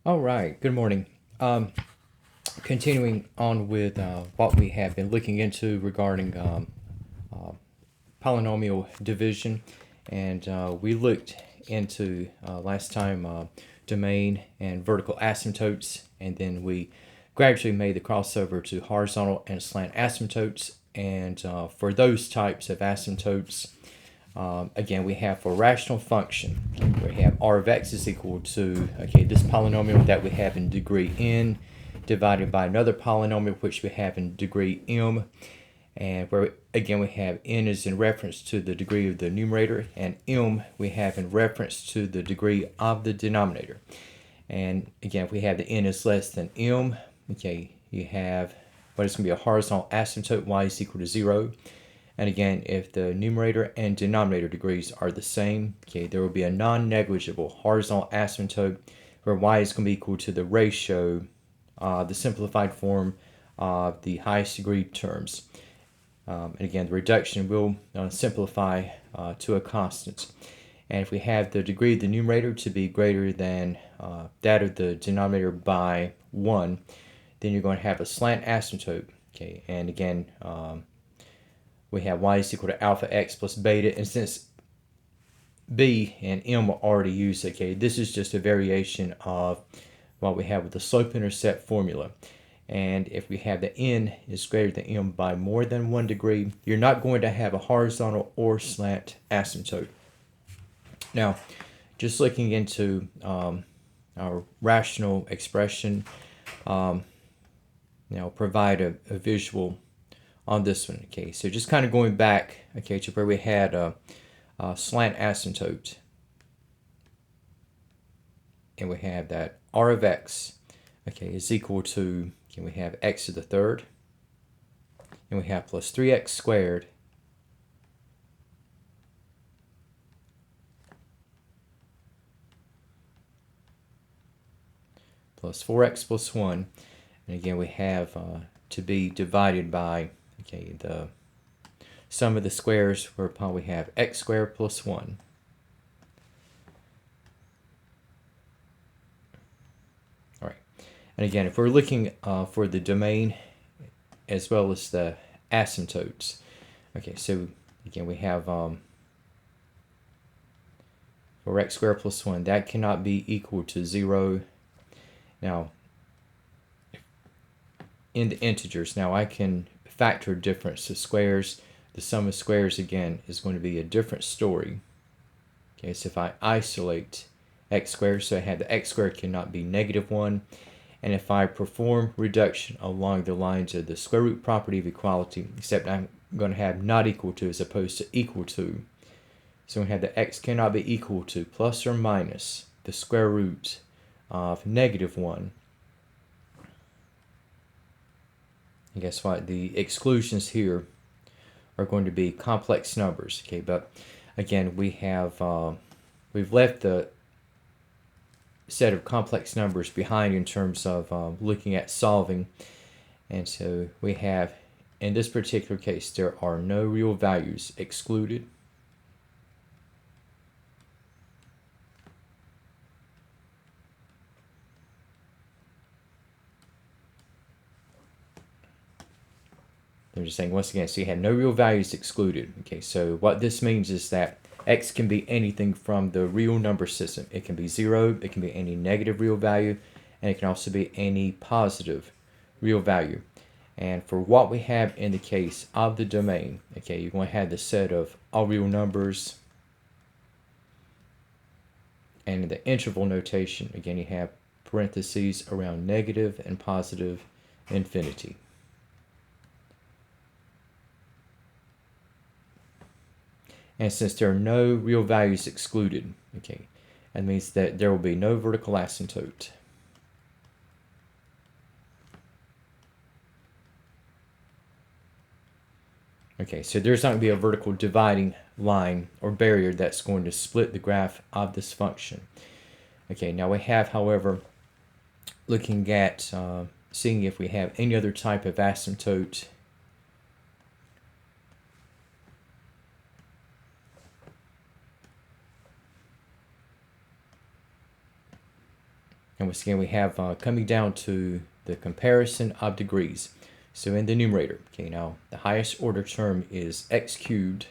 All right, good morning. Continuing on with what we have been looking into regarding polynomial division, and we looked into last time domain and vertical asymptotes, and then we gradually made the crossover to horizontal and slant asymptotes. And for those types of asymptotes, again, we have for rational function, we have r of x is equal to, this polynomial that we have in degree n divided by another polynomial which we have in degree m, and where again we have n is in reference to the degree of the numerator, and m we have in reference to the degree of the denominator. And again, if we have the n is less than m, you have what is going to be a horizontal asymptote, y is equal to 0. And again, if the numerator and denominator degrees are the same, there will be a non-negligible horizontal asymptote where y is going to be equal to the ratio, the simplified form of the highest degree terms. And again, the reduction will simplify to a constant. And if we have the degree of the numerator to be greater than that of the denominator by 1, then you're going to have a slant asymptote. And again, we have y is equal to alpha x plus beta, and since b and m are already used, this is just a variation of what we have with the slope-intercept formula. And if we have the n is greater than m by more than 1 degree, you're not going to have a horizontal or slant asymptote. Now, just looking into our rational expression, provide a visual on this one. So just kind of going back, to where we had a slant asymptote, and we have that r of x, is equal to, we have x to the third, and we have plus 3x squared plus 4x plus 1, and again we have to be divided by the sum of the squares, whereupon we have x squared plus 1. All right, and again, if we're looking for the domain as well as the asymptotes, so again we have for x squared plus 1, that cannot be equal to 0. Now, in the integers, now I can factor difference to squares. The sum of squares, again, is going to be a different story. So if I isolate x squared, so I have the x squared cannot be -1. And if I perform reduction along the lines of the square root property of equality, except I'm going to have not equal to as opposed to equal to. So we have the x cannot be equal to plus or minus the square root of -1. And guess what? The exclusions here are going to be complex numbers. But again, we have we've left the set of complex numbers behind in terms of looking at solving, and so we have, in this particular case, there are no real values excluded. They're just saying, once again, so you have no real values excluded. So what this means is that x can be anything from the real number system. It can be 0, it can be any negative real value, and it can also be any positive real value. And for what we have in the case of the domain, you're going to have the set of all real numbers, and in the interval notation, again, you have parentheses around negative and positive infinity. And since there are no real values excluded, that means that there will be no vertical asymptote. So there's not going to be a vertical dividing line or barrier that's going to split the graph of this function. Now we have, however, looking at seeing if we have any other type of asymptote. And once again, we have coming down to the comparison of degrees. So in the numerator, okay, now the highest order term is x cubed.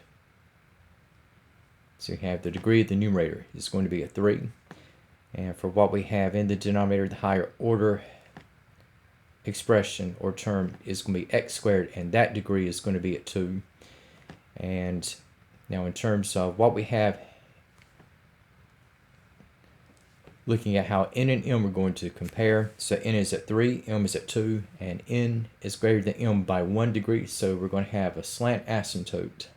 So we have the degree of the numerator is going to be a 3. And for what we have in the denominator, the higher order expression or term is going to be x squared, and that degree is going to be at 2. And now in terms of what we have, looking at how n and m are going to compare. So n is at 3, m is at 2, and n is greater than m by 1 degree. So we're going to have a slant asymptote.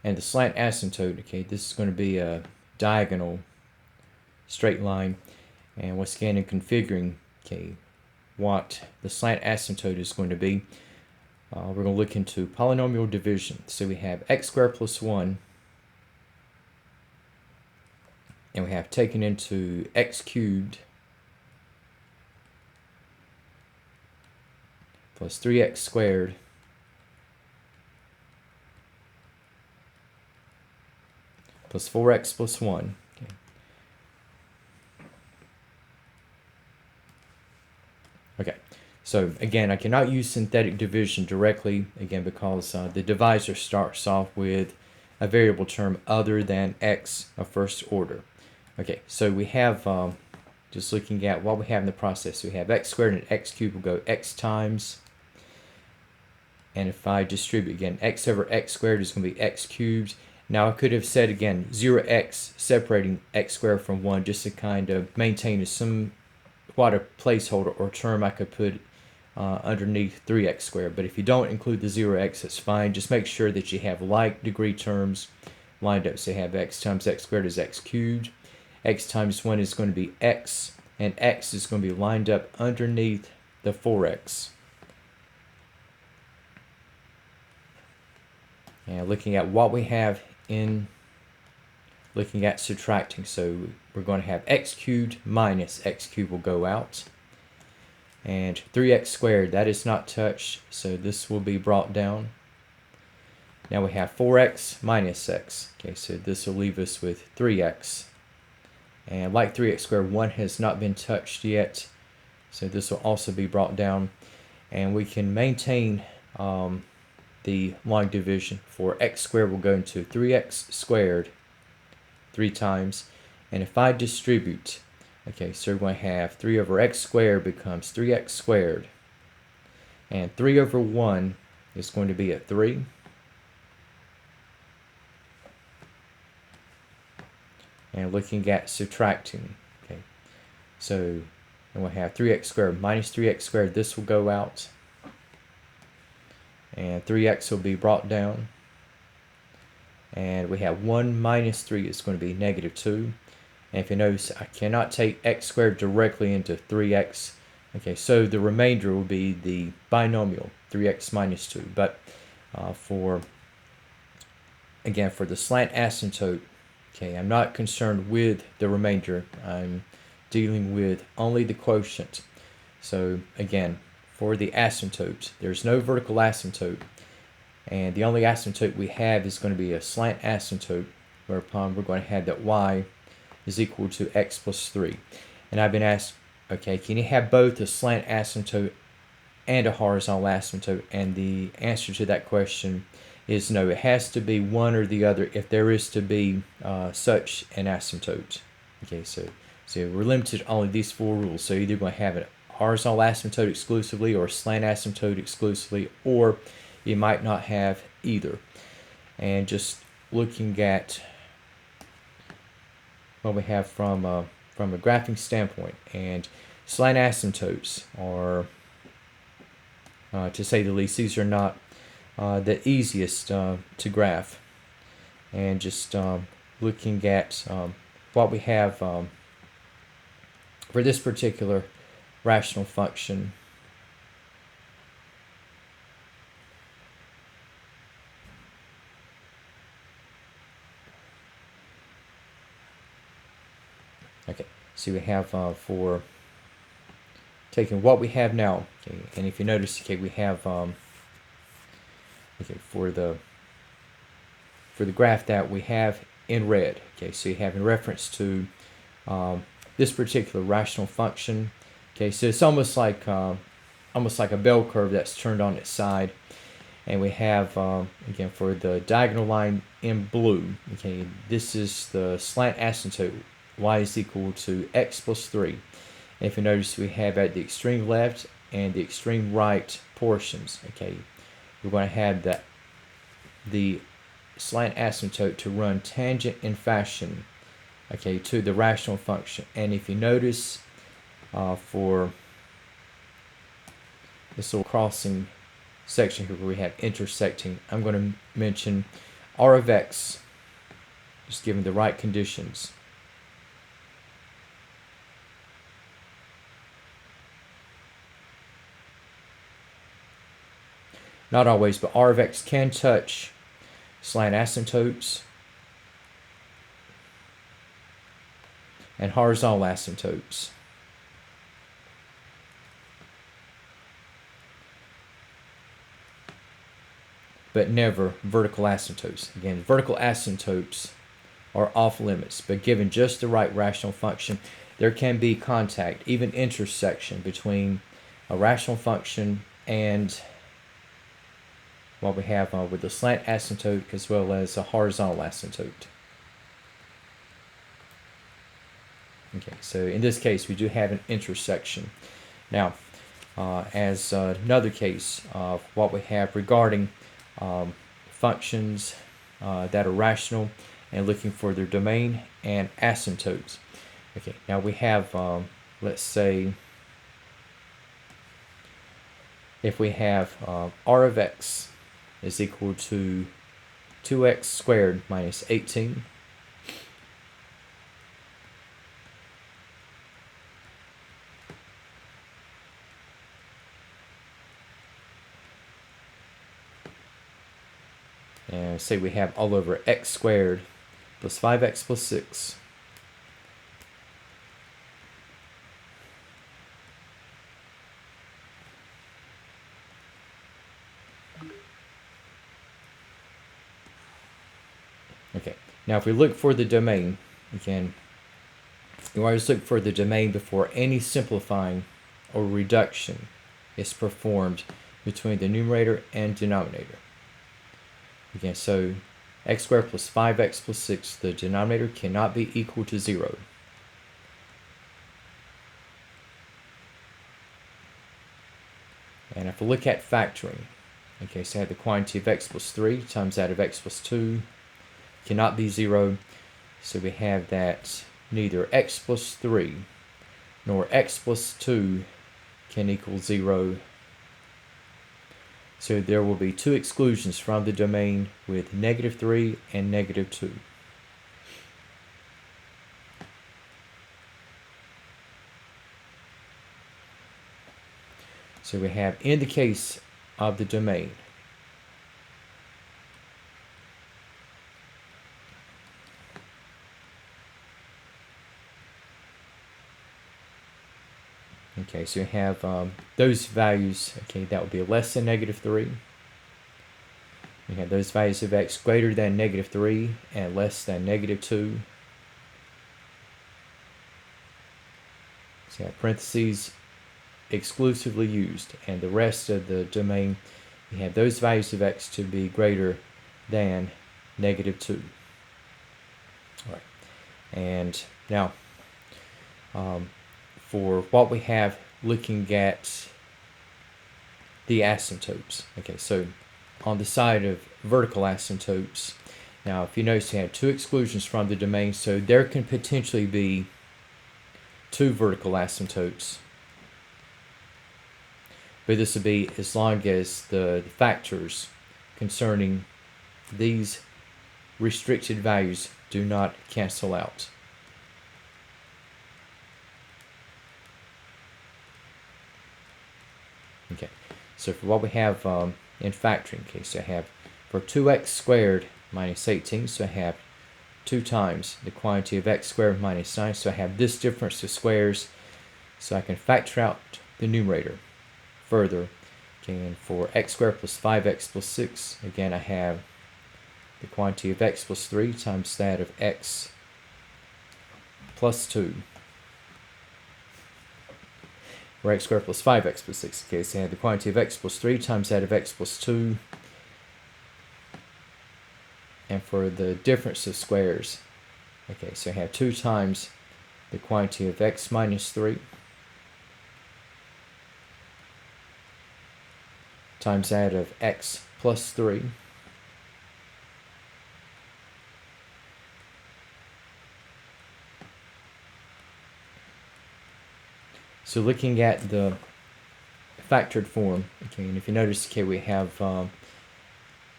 And the slant asymptote, okay, this is going to be a diagonal straight line. And once again, in configuring, okay, what the slant asymptote is going to be, we're going to look into polynomial division. So we have x squared plus 1, and we have taken into x cubed plus 3x squared plus 4x plus 1. Okay. Okay, so again, I cannot use synthetic division directly, again, because the divisor starts off with a variable term other than x of first order. Okay, so we have, just looking at what we have in the process, we have x squared and x cubed will go x times. And if I distribute again, x over x squared is going to be x cubed. Now I could have said again 0x separating x squared from 1 just to kind of maintain somewhat a placeholder or term I could put underneath 3x squared. But if you don't include the 0x, that's fine. Just make sure that you have like degree terms lined up. So you have x times x squared is x cubed. X times 1 is going to be x, and x is going to be lined up underneath the 4x. And looking at what we have in looking at subtracting, so we're going to have x cubed minus x cubed will go out, and 3x squared, that is not touched, so this will be brought down. Now we have 4x minus x, okay, so this will leave us with 3x, and like 3x squared, 1 has not been touched yet, so this will also be brought down, and we can maintain the long division for x squared will go into 3x squared 3 times. And if I distribute, okay, so we're going to have 3 over x squared becomes 3x squared. And 3 over 1 is going to be a 3. And looking at subtracting, okay, so we'll have 3x squared minus 3x squared. This will go out. And 3x will be brought down. And we have 1 minus 3 is going to be negative 2. And if you notice, I cannot take x squared directly into 3x. Okay, so the remainder will be the binomial, 3x minus 2. But for the slant asymptote, okay, I'm not concerned with the remainder. I'm dealing with only the quotient. So again, for the asymptotes, there's no vertical asymptote, and the only asymptote we have is going to be a slant asymptote, whereupon we're going to have that y is equal to x plus 3. And I've been asked, okay, can you have both a slant asymptote and a horizontal asymptote? And the answer to that question is no. It has to be one or the other if there is to be such an asymptote. Okay, so we're limited to only these 4 rules. So either going to have a horizontal asymptote exclusively or slant asymptote exclusively, or you might not have either. And just looking at what we have from a graphing standpoint, and slant asymptotes are, to say the least, these are not the easiest to graph. And just looking at what we have for this particular rational function, Okay, so we have for taking what we have now, okay, and if you notice, okay, we have okay, for the graph that we have in red, okay, so you have in reference to this particular rational function, okay, so it's almost like a bell curve that's turned on its side, and we have again for the diagonal line in blue, okay, this is the slant asymptote. Y is equal to x plus 3. And if you notice, we have at the extreme left and the extreme right portions, okay, we're going to have the slant asymptote to run tangent in fashion, okay, to the rational function. And if you notice, for this little crossing section here where we have intersecting, I'm going to mention r of x, just given the right conditions. Not always, but r of x can touch slant asymptotes and horizontal asymptotes. But never vertical asymptotes. Again, vertical asymptotes are off limits, but given just the right rational function, there can be contact, even intersection, between a rational function and what we have with the slant asymptote as well as a horizontal asymptote. Okay, so in this case, we do have an intersection. Now, as another case of what we have regarding functions that are rational and looking for their domain and asymptotes. Okay, now we have, let's say, if we have r of x is equal to 2x squared minus 18. And say we have all over x squared plus 5x plus 6. Okay, now if we look for the domain, again, you always look for the domain before any simplifying or reduction is performed between the numerator and denominator. Again, so x squared plus 5x plus 6, the denominator cannot be equal to 0. And if we look at factoring, okay, so I have the quantity of x plus 3 times that of x plus 2 cannot be 0. So we have that neither x plus 3 nor x plus 2 can equal 0. So there will be two exclusions from the domain with negative 3 and negative 2. So we have, in the case of the domain, okay, so you have those values, okay, that would be less than negative 3. You have those values of x greater than negative 3 and less than negative 2. So you have parentheses exclusively used, and the rest of the domain, you have those values of x to be greater than negative 2. All right, and now for what we have looking at the asymptotes. Okay, so on the side of vertical asymptotes, now if you notice, you have two exclusions from the domain, so there can potentially be two vertical asymptotes. But this would be as long as the factors concerning these restricted values do not cancel out. Okay, so for what we have in factoring case, I have for 2x squared minus 18, so I have 2 times the quantity of x squared minus 9. So I have this difference of squares, so I can factor out the numerator further. Okay, and for x squared plus 5x plus 6, again I have the quantity of x plus 3 times that of x plus 2. Or x squared plus 5x plus 6. Okay, so I have the quantity of x plus 3 times that of x plus 2. And for the difference of squares, okay, so I have 2 times the quantity of x minus 3 times that of x plus 3. So looking at the factored form, okay, and if you notice, okay, we have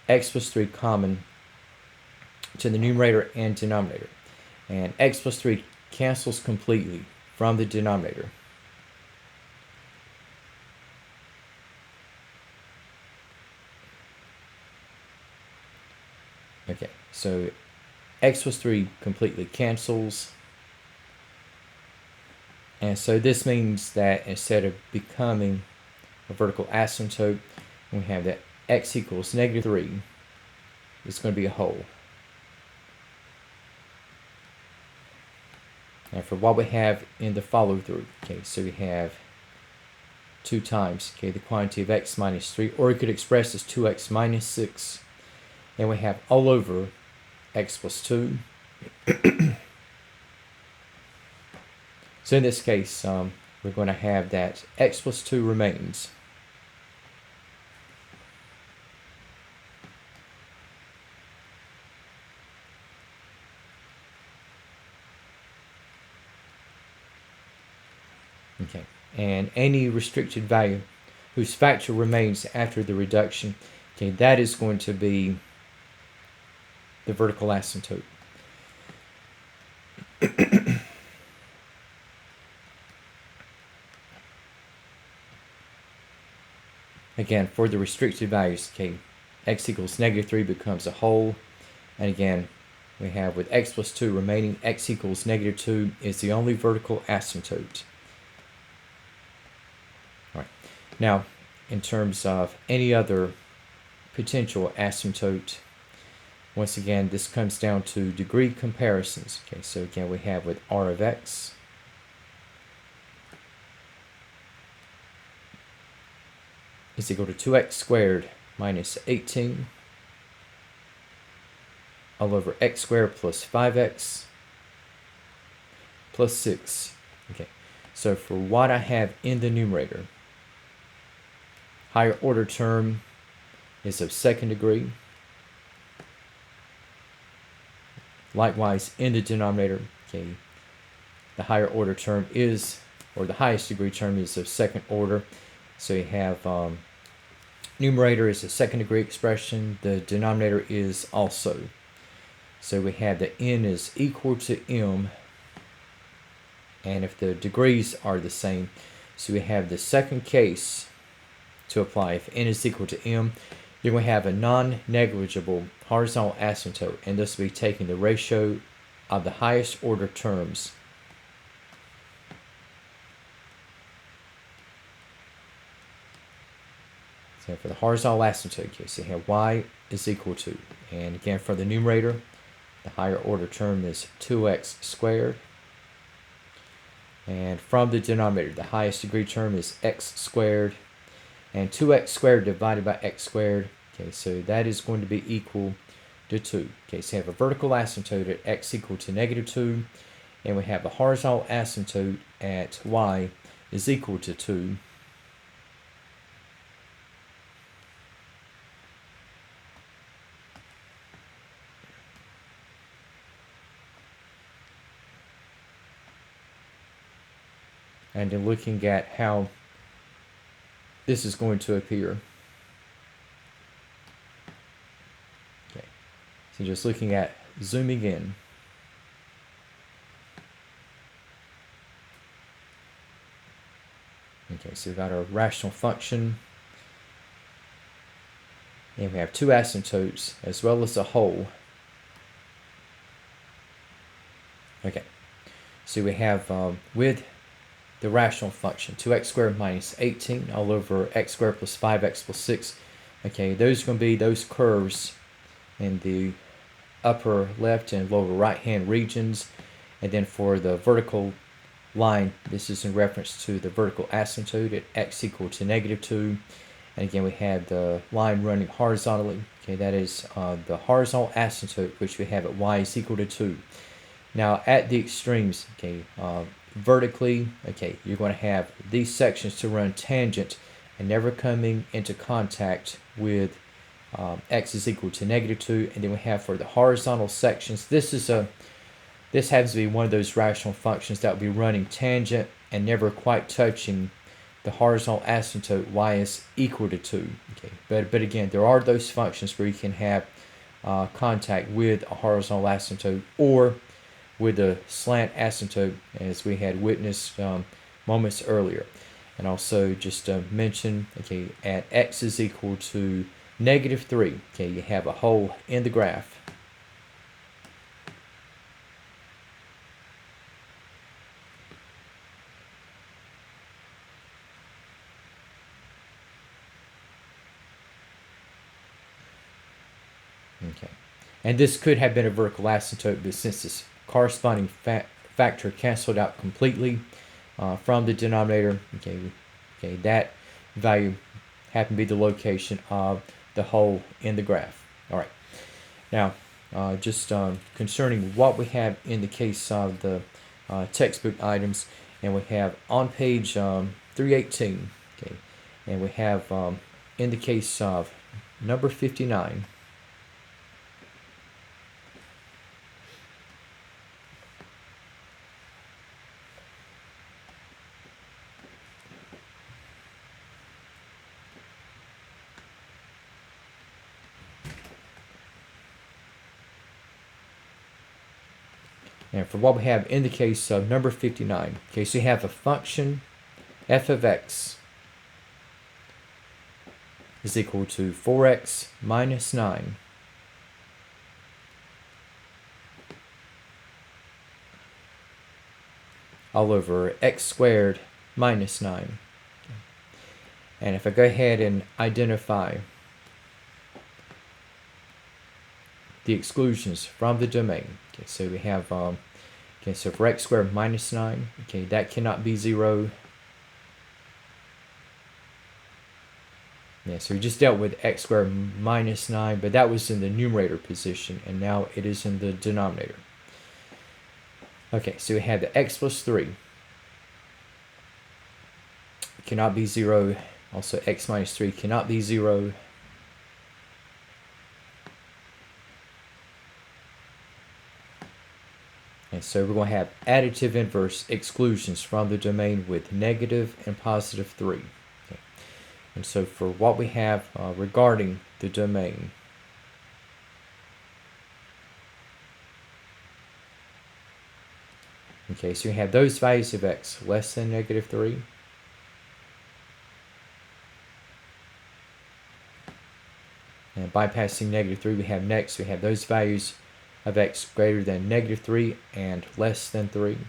x plus 3 common to the numerator and denominator. And x plus 3 cancels completely from the denominator. Okay, so x plus 3 completely cancels. And so this means that instead of becoming a vertical asymptote, we have that x equals negative 3. It's going to be a whole. And for what we have in the follow through, okay, so we have 2 times, okay, the quantity of x minus 3, or you could express as 2x minus 6. And we have all over x plus 2. So in this case, we're going to have that x plus 2 remains. Okay, and any restricted value whose factor remains after the reduction, okay, that is going to be the vertical asymptote. Again, for the restricted values, okay, x equals negative 3 becomes a whole. And again, we have with x plus 2 remaining, x equals negative 2 is the only vertical asymptote. All right. Now, in terms of any other potential asymptote, once again, this comes down to degree comparisons. Okay, so again, we have with r of x is equal to 2x squared minus 18 all over x squared plus 5x plus 6. Okay, so for what I have in the numerator, higher order term is of second degree. Likewise, in the denominator, okay, the higher order term is, or the highest degree term is of second order. So you have numerator is a second degree expression. The denominator is also. So we have that n is equal to m. And if the degrees are the same, so we have the second case to apply. If n is equal to m, you're going to have a non-negligible horizontal asymptote, and this will be taking the ratio of the highest order terms. So for the horizontal asymptote case, you have y is equal to, and again for the numerator, the higher order term is 2x squared. And from the denominator, the highest degree term is x squared. And 2x squared divided by x squared, okay, so that is going to be equal to 2. Okay, so you have a vertical asymptote at x equal to negative 2, and we have a horizontal asymptote at y is equal to 2. And then looking at how this is going to appear. Okay, so just looking at zooming in. Okay, so we've got our rational function. And we have two asymptotes as well as a whole. Okay, so we have with the rational function 2x squared minus 18 all over x squared plus 5x plus 6. Okay, those are going to be those curves in the upper left and lower right hand regions. And then for the vertical line, this is in reference to the vertical asymptote at x equal to -2. And again, we have the line running horizontally. Okay, that is the horizontal asymptote, which we have at y is equal to 2. Now, at the extremes, okay, vertically, okay, you're going to have these sections to run tangent and never coming into contact with x is equal to -2. And then we have for the horizontal sections, this happens to be one of those rational functions that will be running tangent and never quite touching the horizontal asymptote y is equal to 2. Okay, but again, there are those functions where you can have contact with a horizontal asymptote or with a slant asymptote, as we had witnessed moments earlier. And also just mention, okay, at x is equal to -3, okay, you have a hole in the graph. Okay, and this could have been a vertical asymptote, but since this corresponding factor canceled out completely from the denominator, okay, that value happened to be the location of the hole in the graph. All right, now just concerning what we have in the case of the textbook items, and we have on page 318, okay, and we have in the case of number 59, and for what we have in the case of number 59, okay, so you have a function f of x is equal to 4x minus 9 all over x squared minus 9. And if I go ahead and identify the exclusions from the domain, okay, so we have okay, so for x squared minus 9, okay, that cannot be 0. Yeah, so we just dealt with x squared minus 9, but that was in the numerator position, and now it is in the denominator. Okay, so we have the x plus 3 cannot be 0. Also, x minus 3 cannot be 0. And so we're going to have additive inverse exclusions from the domain with negative and positive 3. Okay. And so for what we have regarding the domain, okay, so you have those values of x less than -3. And bypassing -3, we have next, we have those values of x greater than -3 and less than 3.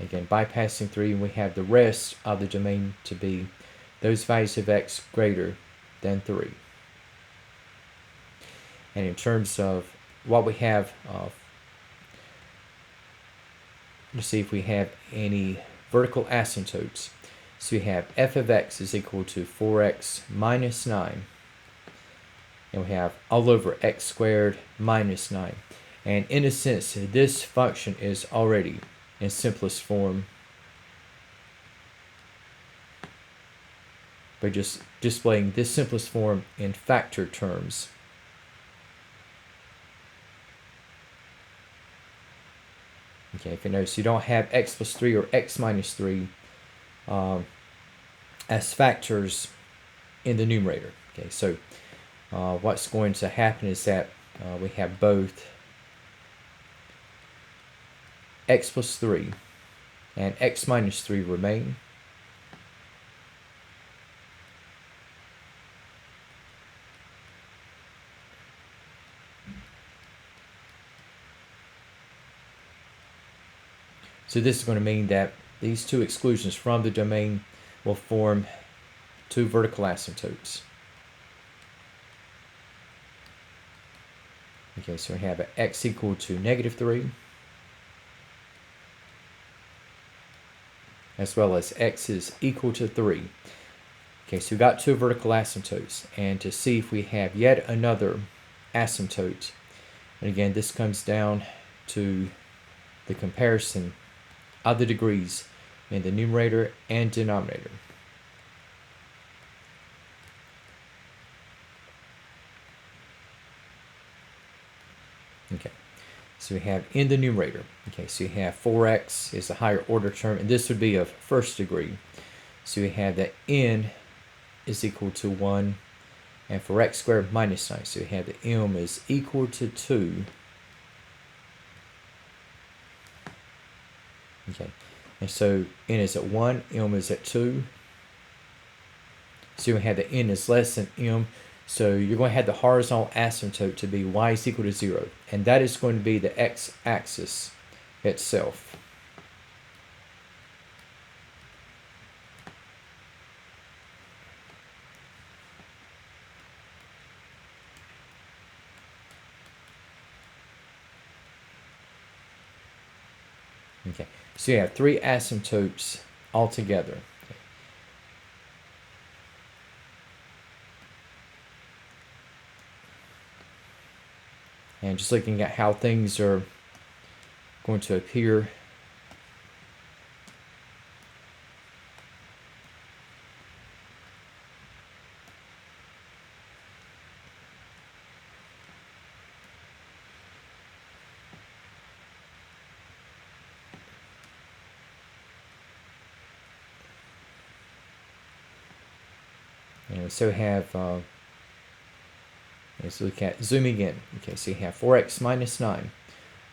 Again, bypassing 3, and we have the rest of the domain to be those values of x greater than 3. And in terms of what we have, let's see if we have any vertical asymptotes. So we have f of x is equal to 4x minus 9. And we have all over x squared minus 9. And in a sense, this function is already in simplest form, by just displaying this simplest form in factor terms. Okay, if you notice, you don't have x plus 3 or x minus 3 as factors in the numerator. Okay, so what's going to happen is that we have both x plus 3 and x minus 3 remain. So this is going to mean that these two exclusions from the domain will form two vertical asymptotes. Okay, so we have x equal to -3, as well as x is equal to 3. Okay, so we got two vertical asymptotes, and to see if we have yet another asymptote, and again, this comes down to the comparison of the degrees in the numerator and denominator. Okay, so we have in the numerator, okay, so you have 4x is a higher order term, and this would be of first degree. So we have that n is equal to 1, and for x squared minus 9, so we have that m is equal to 2. Okay, and so n is at 1, m is at 2. So we have that n is less than m. So you're going to have the horizontal asymptote to be y is equal to 0. And that is going to be the x-axis itself. Okay, so you have three asymptotes altogether. And just looking at how things are going to appear. And so we have, let's look at zooming in. Okay, so you have 4x minus 9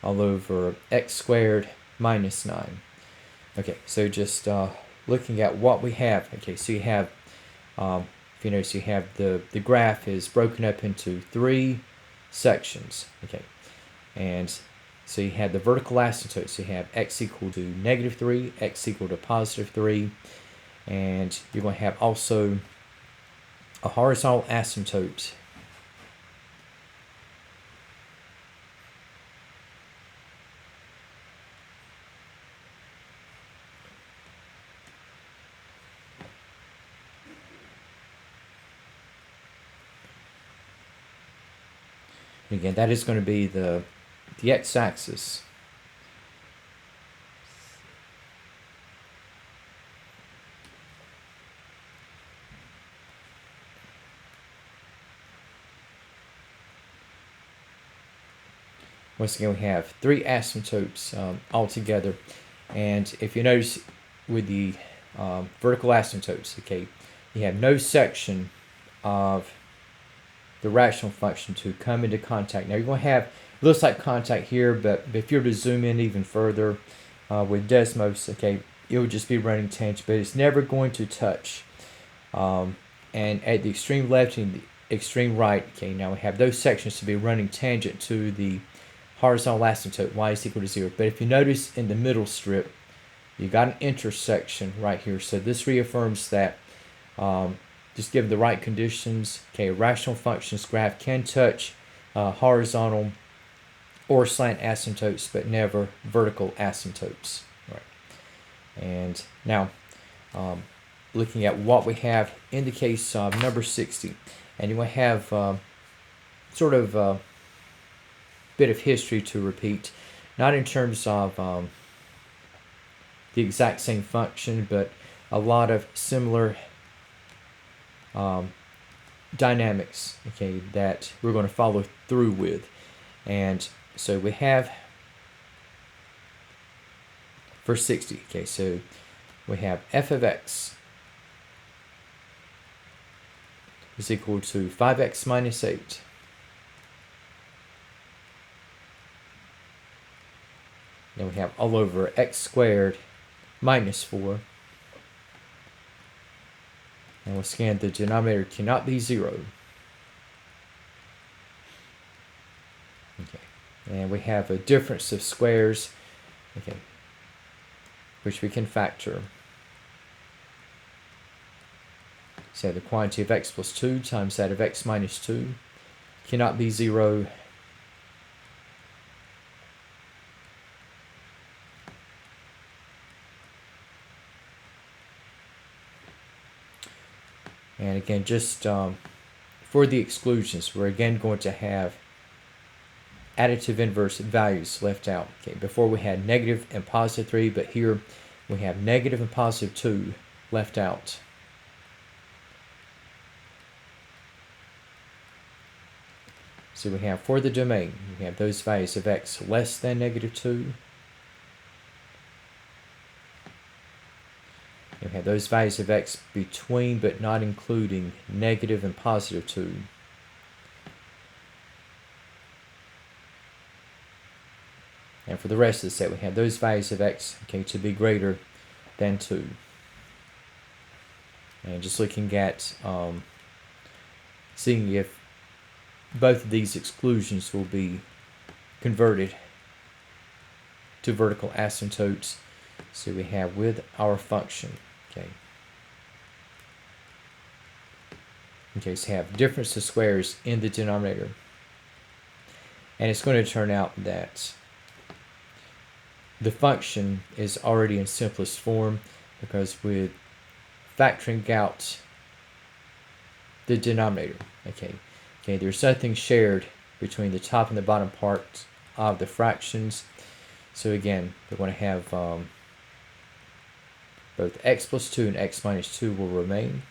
all over x squared minus 9. Okay, so just looking at what we have. Okay, so you have, if you notice, you have the graph is broken up into 3 sections. Okay, and so you have the vertical asymptotes. So you have x equal to -3, x equal to +3, and you're going to have also a horizontal asymptote. Again, that is going to be the x-axis. Once again, we have 3 asymptotes altogether, and if you notice with the vertical asymptotes, okay, you have no section of the rational function to come into contact. Now you're going to have, it looks like contact here, but if you were to zoom in even further with Desmos, okay, it would just be running tangent, but it's never going to touch. And at the extreme left and the extreme right, okay, now we have those sections to be running tangent to the horizontal asymptote, y is equal to 0. But if you notice in the middle strip, you got an intersection right here. So this reaffirms that just given the right conditions, okay, a rational functions graph can touch horizontal or slant asymptotes, but never vertical asymptotes. Right. And now, looking at what we have in the case of number 60, and you will have sort of a bit of history to repeat, not in terms of the exact same function, but a lot of similar dynamics, okay, that we're going to follow through with. And so we have for 60, okay, so we have f of x is equal to 5x minus 8. Then we have all over x squared minus 4. And once again, the denominator cannot be 0. Okay. And we have a difference of squares. Okay. which we can factor. So the quantity of x plus 2 times that of x minus 2 cannot be 0. And again, just for the exclusions, we're again going to have additive inverse values left out. Okay, before we had negative and positive 3, but here we have negative and positive 2 left out. So we have for the domain, we have those values of x less than negative 2. And we have those values of x between but not including negative and positive 2. And for the rest of the set, we have those values of x, okay, to be greater than 2. And just looking at seeing if both of these exclusions will be converted to vertical asymptotes. So we have with our function, okay. Okay, so have difference of squares in the denominator. And it's going to turn out that the function is already in simplest form, because with factoring out the denominator, okay, there's nothing shared between the top and the bottom part of the fractions. So again, we're going to have both x plus 2 and x minus 2 will remain.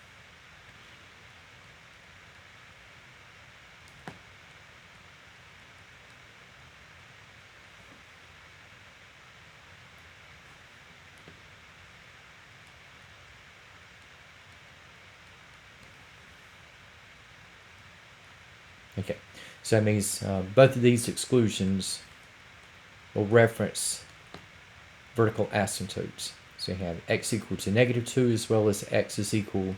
Okay, so that means both of these exclusions will reference vertical asymptotes. So you have x equal to negative 2 as well as x is equal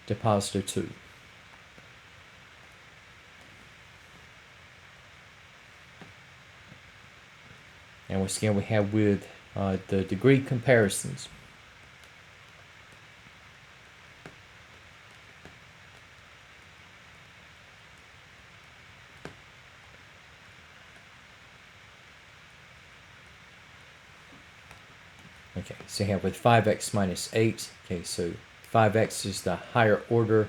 to positive 2. And once again, we have with the degree comparisons. Okay, so you have with 5x minus 8, okay, so 5x is the higher order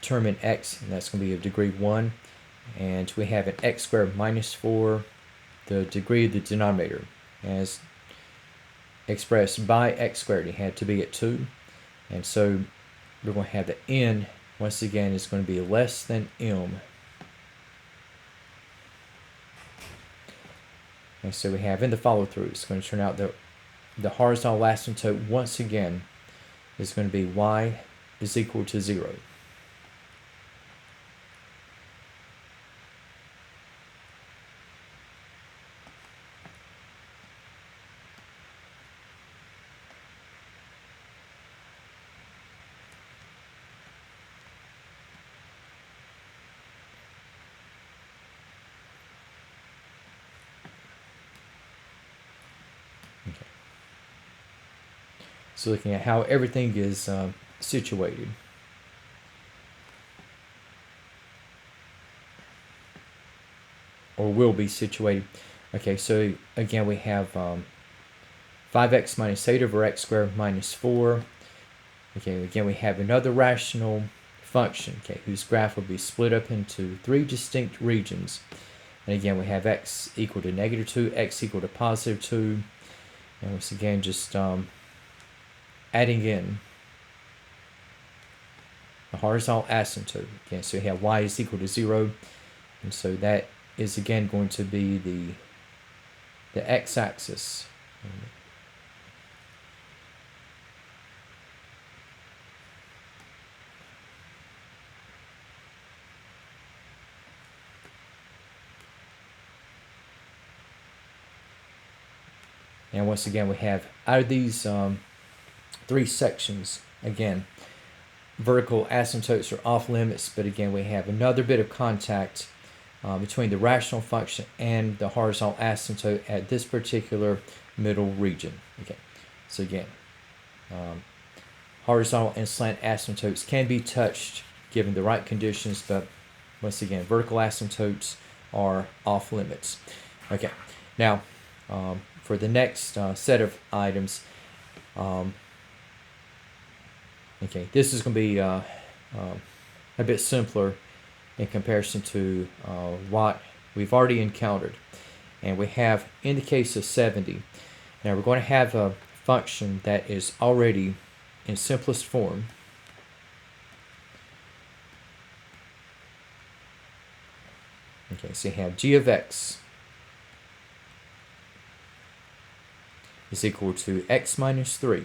term in x, and that's going to be of degree 1. And we have an x squared minus 4, the degree of the denominator, as expressed by x squared. It had to be at 2. And so we're going to have the n, once again, is going to be less than m. And so we have in the follow-through, it's going to turn out that the horizontal asymptote, once again, is going to be y is equal to 0. So looking at how everything is situated. Or will be situated. Okay, so again we have 5x minus 8 over x squared minus 4. Okay, again we have another rational function, okay, whose graph will be split up into 3 distinct regions. And again we have x equal to negative 2, x equal to positive 2. And once again just adding in the horizontal asymptote. Okay, so we have y is equal to 0, and so that is again going to be the x-axis. And once again, we have out of these 3 sections, again, vertical asymptotes are off limits, but again, we have another bit of contact between the rational function and the horizontal asymptote at this particular middle region. Okay, So again, horizontal and slant asymptotes can be touched given the right conditions, but once again, vertical asymptotes are off limits. Okay, now for the next set of items, okay, this is going to be a bit simpler in comparison to what we've already encountered. And we have, in the case of 70, now we're going to have a function that is already in simplest form. Okay, so you have g of x is equal to x minus 3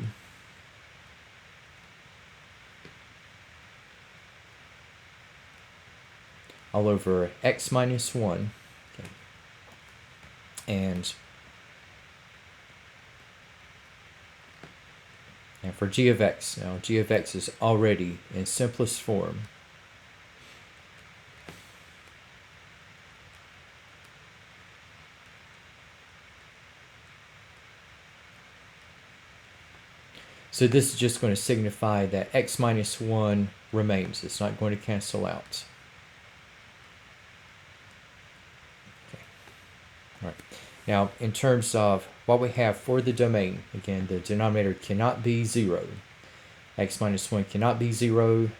all over x minus 1. Okay. And for g of x, now g of x is already in simplest form. So this is just going to signify that x minus 1 remains. It's not going to cancel out. Okay. All right. Now, in terms of what we have for the domain, again, the denominator cannot be 0. X minus 1 cannot be 0.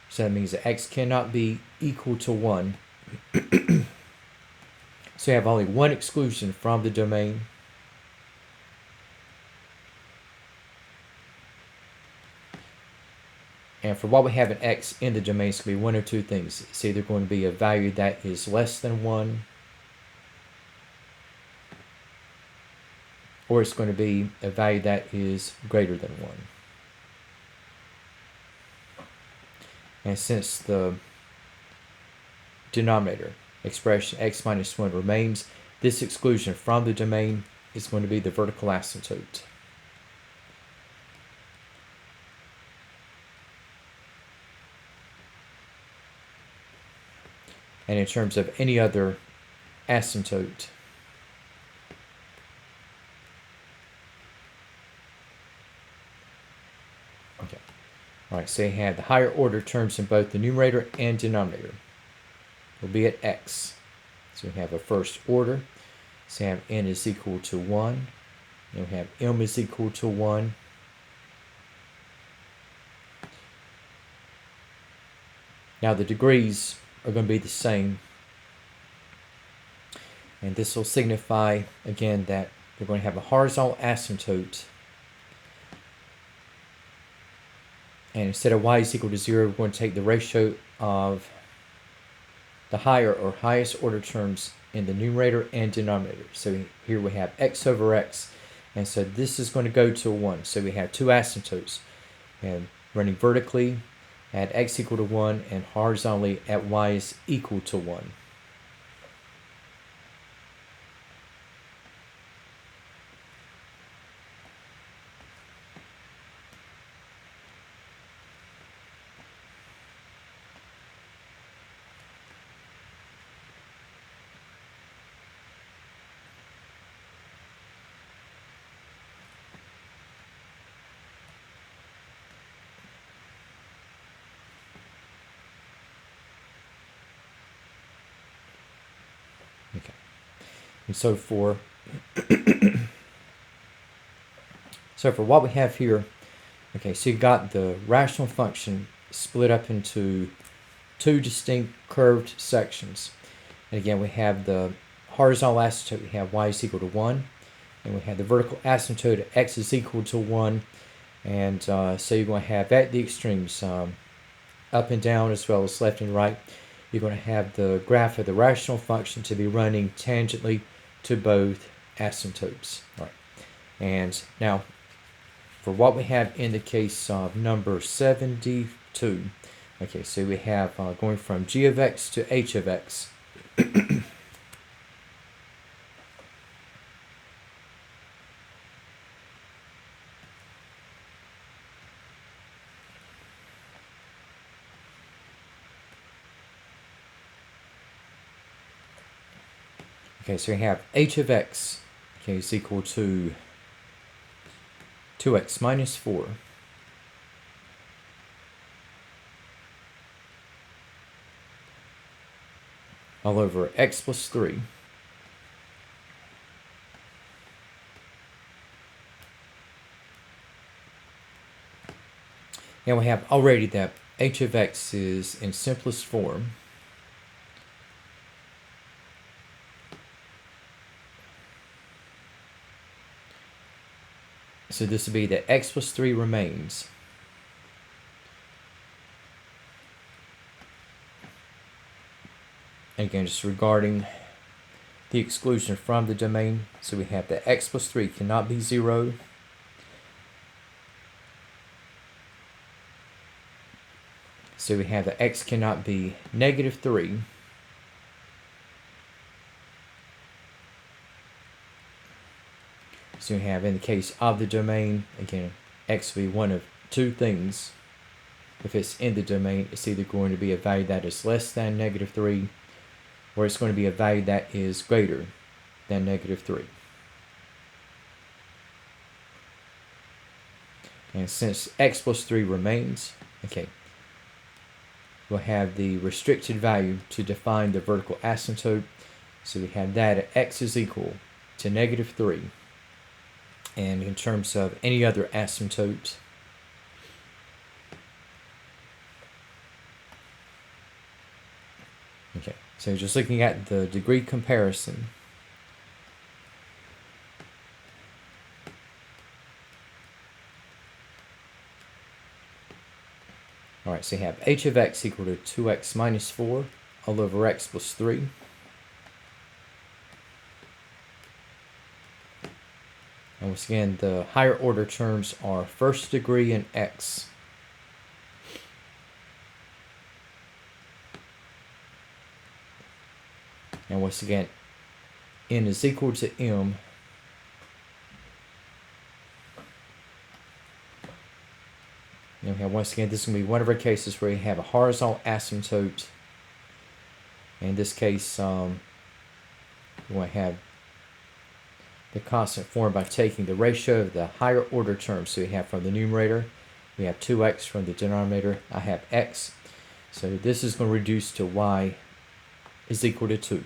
So that means that x cannot be equal to 1. So you have only one exclusion from the domain. And for what we have in x in the domain, it's going to be one of two things. It's either going to be a value that is less than 1, or it's going to be a value that is greater than 1. And since the denominator expression x minus 1 remains, this exclusion from the domain is going to be the vertical asymptote. And in terms of any other asymptote, okay. All right, so you have the higher order terms in both the numerator and denominator will be at x. So we have a first order. So we have n is equal to 1. And we have m is equal to 1. Now the degrees are going to be the same. And this will signify, again, that we're going to have a horizontal asymptote. And instead of y is equal to 0, we're going to take the ratio of the higher or highest order terms in the numerator and denominator. So here we have x over x. And so this is going to go to 1. So we have two asymptotes. And running vertically at x equal to 1 and horizontally at y is equal to 1. Okay. And so for what we have here, okay, so you got the rational function split up into two distinct curved sections. And again, we have the horizontal asymptote, we have y is equal to 1, and we have the vertical asymptote at x is equal to 1. And so you're going to have at the extremes, up and down as well as left and right, you're going to have the graph of the rational function to be running tangentially to both asymptotes. All right. And now, for what we have in the case of number 72, okay, so we have going from g of x to h of x. Okay, so we have h of x, okay, is equal to 2x minus 4 all over x plus 3 and we have already that h of x is in simplest form. So this would be that x plus 3 remains. Again, just regarding the exclusion from the domain, so we have that x plus 3 cannot be 0. So we have that x cannot be negative 3. So we have, in the case of the domain, again, x will be one of two things. If it's in the domain, it's either going to be a value that is less than negative 3, or it's going to be a value that is greater than negative 3. And since x plus 3 remains, okay, we'll have the restricted value to define the vertical asymptote. So we have that at x is equal to negative 3. And in terms of any other asymptote, okay, so just looking at the degree comparison, alright, so you have h of x equal to 2x minus 4 all over x plus 3. And once again, the higher order terms are first degree and x. And once again, n is equal to m. And we have, once again, this is going to be one of our cases where you have a horizontal asymptote. In this case, we want to have the constant form by taking the ratio of the higher order terms. So we have from the numerator, we have 2x. From the denominator, I have x. So this is going to reduce to y is equal to 2.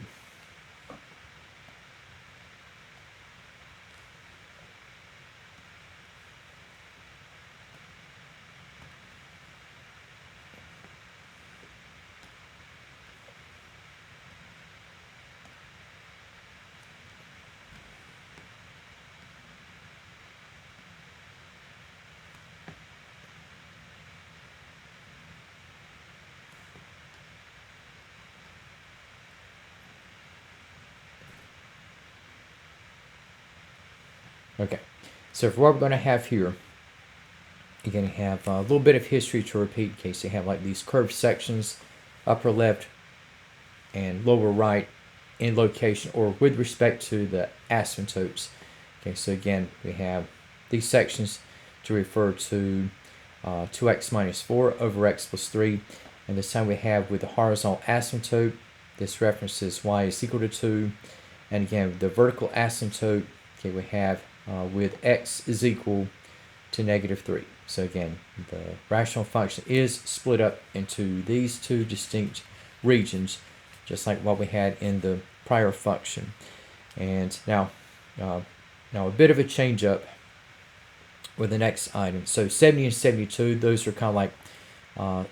Okay, so for what we're going to have here, you're going to have a little bit of history to repeat in case you have like these curved sections, upper left and lower right in location or with respect to the asymptotes. Okay, so again, we have these sections to refer to 2x minus 4 over x plus 3. And this time we have with the horizontal asymptote, this references y is equal to 2. And again, the vertical asymptote, okay, we have with x is equal to negative 3. So again, the rational function is split up into these two distinct regions, just like what we had in the prior function. And now a bit of a change up with the next item. So 70 and 72, those are kind of like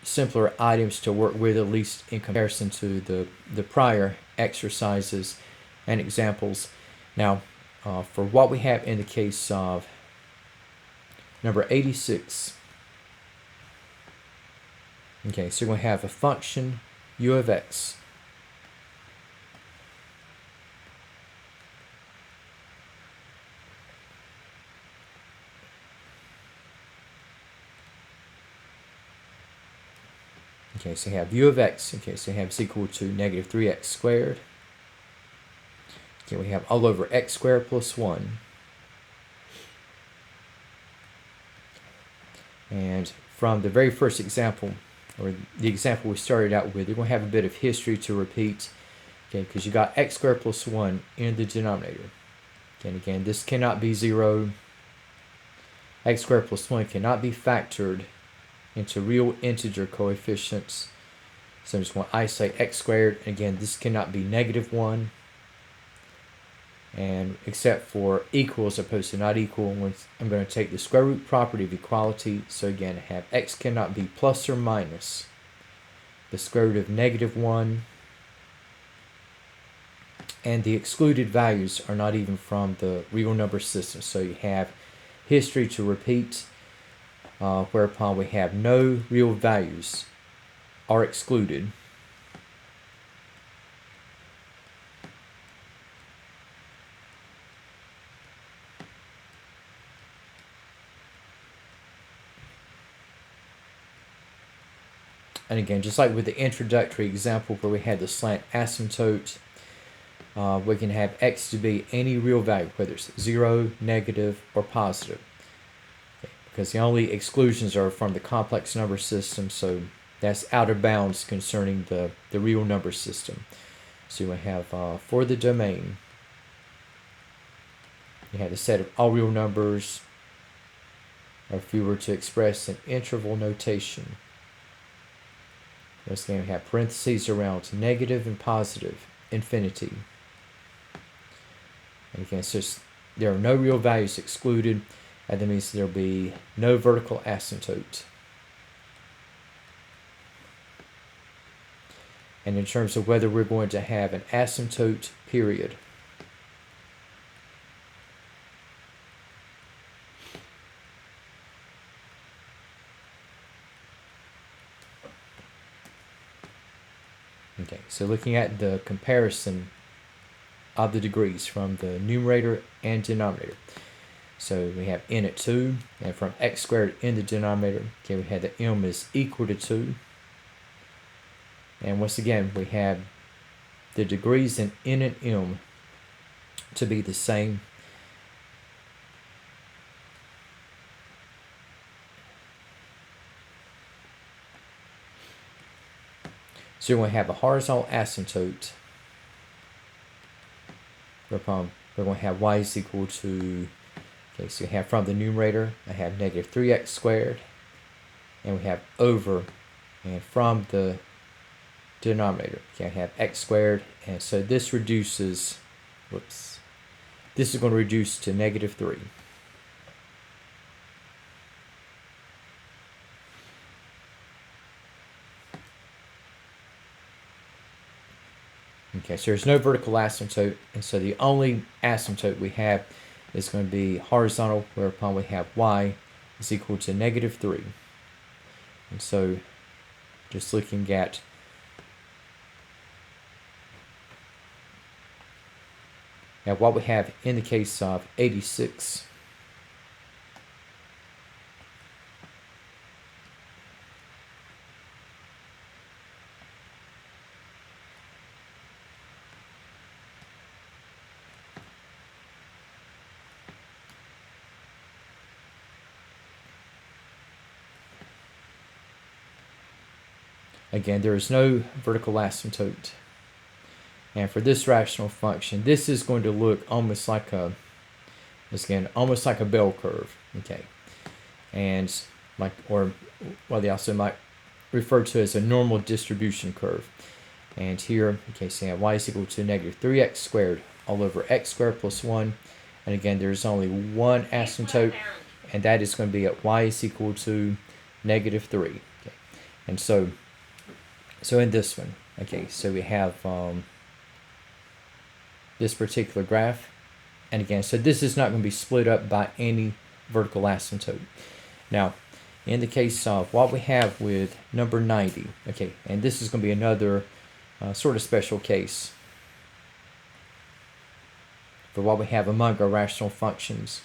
simpler items to work with, at least in comparison to the prior exercises and examples. Now, for what we have in the case of number 86, okay, so we're going to have a function u of x. Okay, so you have u of x, okay, so you have is equal to negative 3x squared. Okay, we have all over x squared plus 1. And from the very first example, or the example we started out with, you're going to have a bit of history to repeat, okay, because you got x squared plus 1 in the denominator. And again, this cannot be 0. X squared plus 1 cannot be factored into real integer coefficients. So I just want to isolate x squared. Again, this cannot be -1. And except for equal as opposed to not equal, I'm going to take the square root property of equality. So again, I have x cannot be plus or minus the square root of -1. And the excluded values are not even from the real number system. So you have history to repeat, whereupon we have no real values are excluded. And again, just like with the introductory example where we had the slant asymptote, we can have x to be any real value, whether it's 0, negative, or positive. Okay, because the only exclusions are from the complex number system, so that's out of bounds concerning the real number system. So we have, for the domain, you have a set of all real numbers, or if we were to express an interval notation, once again, we have parentheses around negative and positive infinity. And again, so there are no real values excluded, and that means there will be no vertical asymptote. And in terms of whether we're going to have an asymptote period, okay, so looking at the comparison of the degrees from the numerator and denominator. So we have n at 2, and from x squared in the denominator, okay, we have that m is equal to 2. And once again, we have the degrees in n and m to be the same. So we're going to have a horizontal asymptote, whereupon we're going to have y is equal to, okay, so we have from the numerator, I have negative 3x squared, and we have over, and from the denominator, okay, I have x squared, and so this reduces, this is going to reduce to -3. Okay, so there's no vertical asymptote, and so the only asymptote we have is going to be horizontal, whereupon we have y is equal to -3. And so just looking at what we have in the case of 86. Again, there is no vertical asymptote. And for this rational function, this is going to look almost like almost like a bell curve, okay? And like, or what they also might refer to as a normal distribution curve. And here, okay, so you have y is equal to -3x squared all over x squared plus 1. And again, there's only one asymptote, and that is going to be at y is equal to -3. Okay. And so in this one, okay, so we have this particular graph. And again, so this is not going to be split up by any vertical asymptote. Now, in the case of what we have with number 90, okay, and this is going to be another sort of special case for what we have among our rational functions.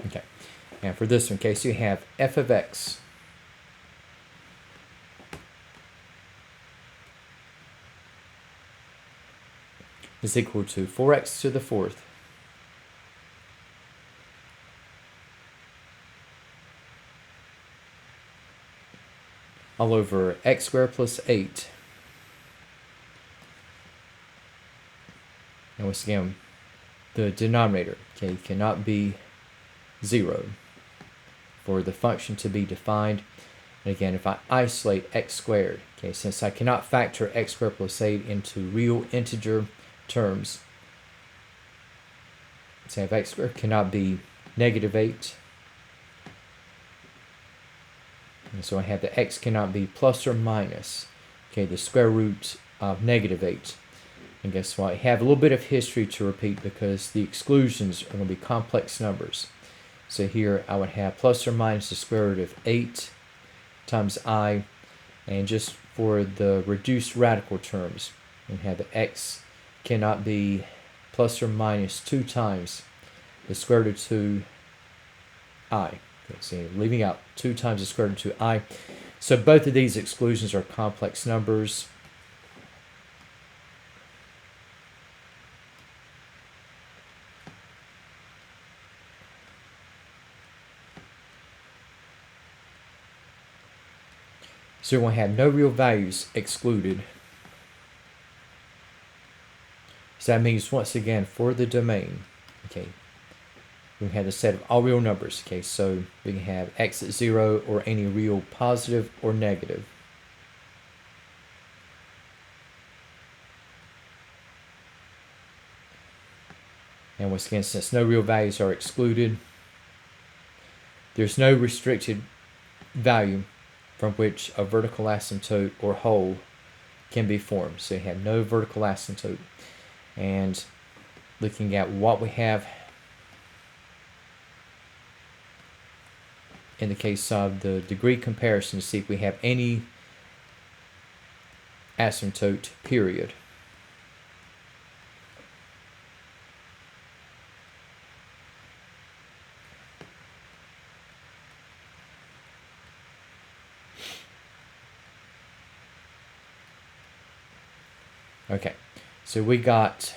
Okay, and for this one case, you have f of x is equal to 4x to the fourth all over x squared plus 8. And once again, the denominator, okay, cannot be 0 for the function to be defined. And again, if I isolate x squared, okay, since I cannot factor x squared plus 8 into real integer terms, so if x squared cannot be negative 8, and so I have that x cannot be plus or minus, okay, the square root of negative 8. And guess what? I have a little bit of history to repeat because the exclusions are going to be complex numbers. So here I would have plus or minus the square root of 8 times I, and just for the reduced radical terms, we have the x cannot be plus or minus 2 times the square root of 2 I. Okay, so leaving out 2 times the square root of 2 I. So both of these exclusions are complex numbers. So we're going to have no real values excluded. So that means, once again, for the domain, okay, we have a set of all real numbers. Okay, so we can have x at 0 or any real positive or negative. And once again, since no real values are excluded, there's no restricted value from which a vertical asymptote or hole can be formed. So you have no vertical asymptote. And looking at what we have in the case of the degree comparison to see if we have any asymptote period. Okay, so we got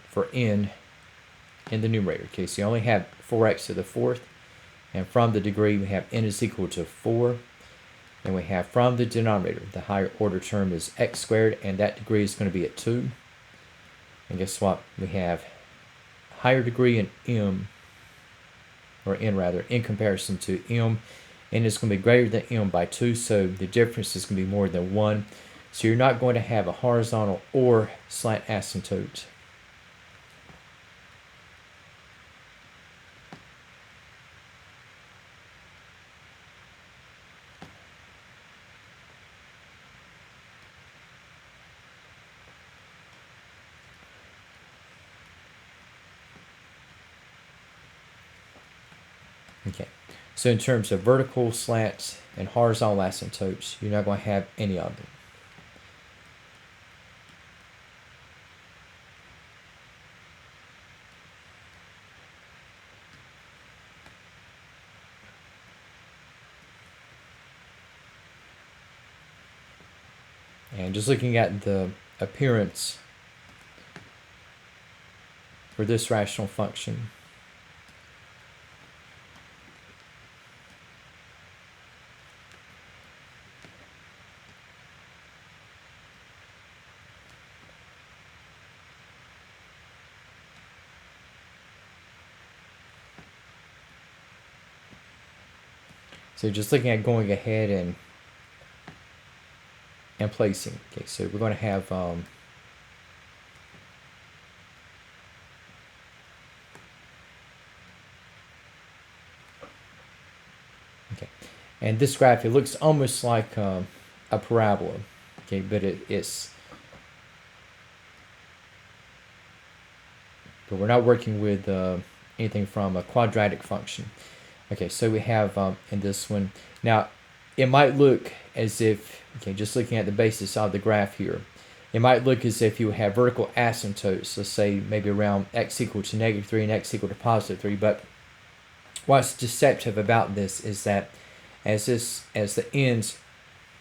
for n in the numerator. Okay, so you only have 4x to the 4th, and from the degree we have n is equal to 4, and we have from the denominator the higher order term is x squared, and that degree is going to be at 2. And guess what? We have higher degree in m, or n rather, in comparison to m, and it's going to be greater than m by 2, so the difference is going to be more than 1. So you're not going to have a horizontal or slant asymptote. Okay, so in terms of vertical, slant, and horizontal asymptotes, you're not going to have any of them. And just looking at the appearance for this rational function, so just looking at going ahead and placing. Okay, so we're going to have okay, and this graph, it looks almost like a parabola. Okay, but but we're not working with anything from a quadratic function. Okay, so we have in this one, now it might look as if, okay, just looking at the basis of the graph here, it might look as if you have vertical asymptotes, let's say maybe around x equal to -3 and x equal to +3, but what's deceptive about this is that as the ends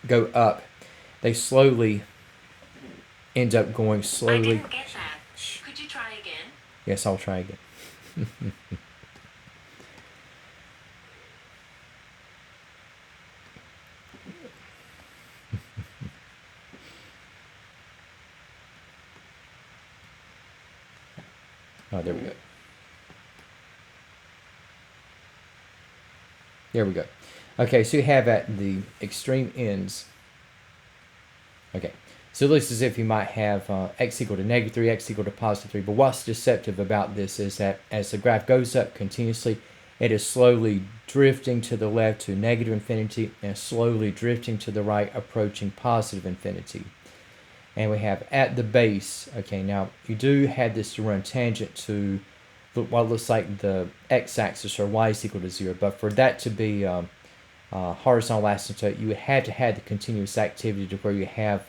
go up, they slowly end up going slowly. I didn't get that. Could you try again? Yes, I'll try again. Oh, there we go. There we go. Okay, so you have at the extreme ends. Okay, so it looks as if you might have x equal to -3, x equal to +3. But what's deceptive about this is that as the graph goes up continuously, it is slowly drifting to the left to negative infinity and slowly drifting to the right, approaching positive infinity. And we have at the base, okay, now you do have this to run tangent to what looks like the x-axis or y is equal to 0. But for that to be horizontal asymptote, you would have to have the continuous activity to where you have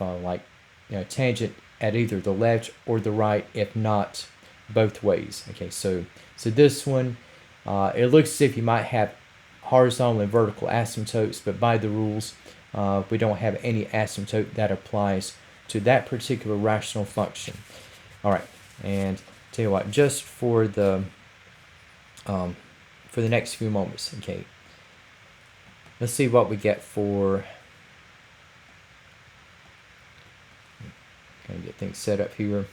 tangent at either the left or the right, if not both ways. Okay, so this one, it looks as if you might have horizontal and vertical asymptotes, but by the rules, we don't have any asymptote that applies to that particular rational function. All right, and tell you what, just for the next few moments, okay, let's see what we get for. Kind of get things set up here.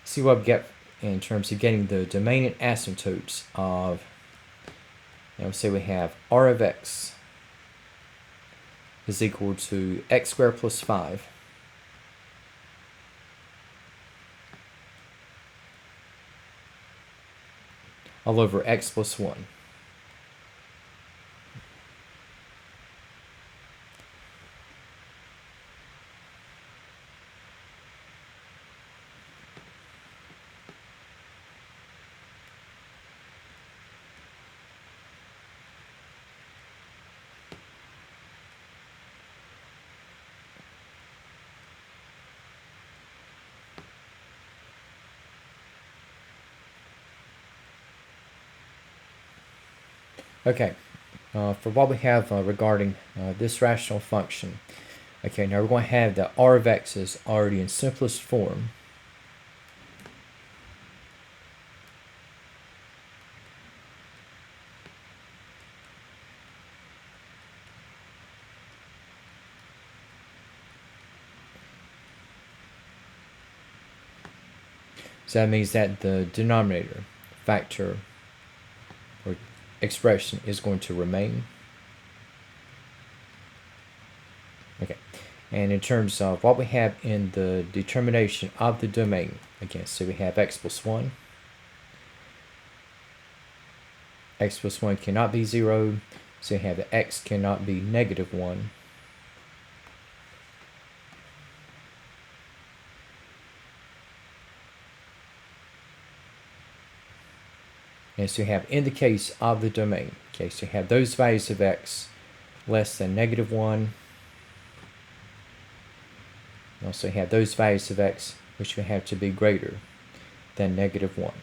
See what we get in terms of getting the domain and asymptotes of, now say we have r of x is equal to x squared plus 5 all over x plus 1. Okay, for what we have regarding this rational function, okay, now we're going to have that r of x is already in simplest form. So that means that the denominator factor or expression is going to remain. Okay, and in terms of what we have in the determination of the domain, again, so we have x plus 1. X plus 1 cannot be 0, so you have that x cannot be -1. And so you have in the case of the domain, okay, so you have those values of x less than -1. You also have those values of x which we have to be greater than -1.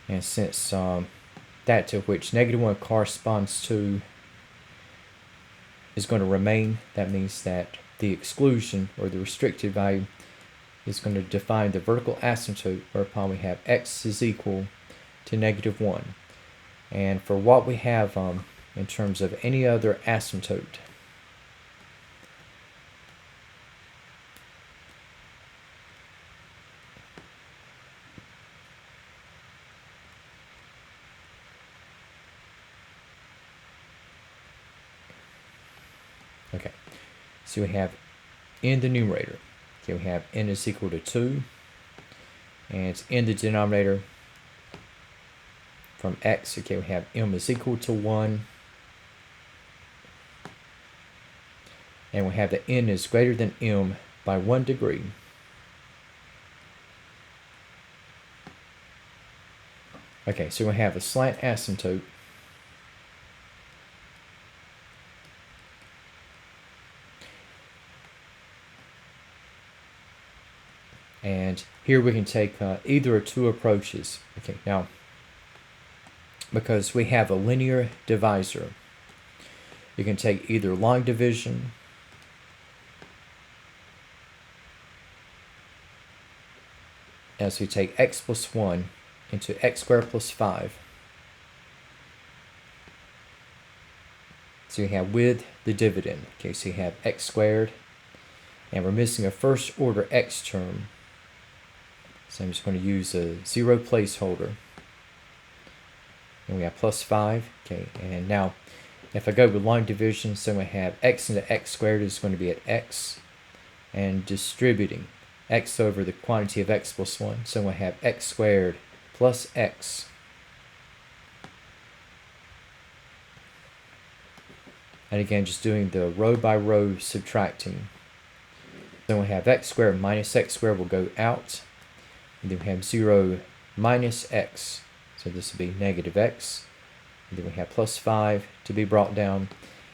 And since that to which -1 corresponds to is going to remain, that means that the exclusion or the restricted value is going to define the vertical asymptote whereupon we have x is equal to -1. And for what we have in terms of any other asymptote, okay, so we have in the numerator, okay, we have n is equal to 2, and it's in the denominator from x, okay, we have m is equal to 1, and we have that n is greater than m by 1 degree. Okay, so we have a slant asymptote and here we can take either of two approaches. Okay, now because we have a linear divisor. You can take either long division as we take x plus 1 into x squared plus 5. So you have with the dividend. Okay, so you have x squared, and we're missing a first order x term. So I'm just going to use a 0 placeholder. And we have plus 5. Okay, and now if I go with long division, so we have x into x squared is going to be at x, and distributing x over the quantity of x plus 1. So we have x squared plus x. And again, just doing the row by row subtracting. Then we have x squared minus x squared will go out. And then we have 0 minus x. So this will be negative x. And then we have plus 5 to be brought down.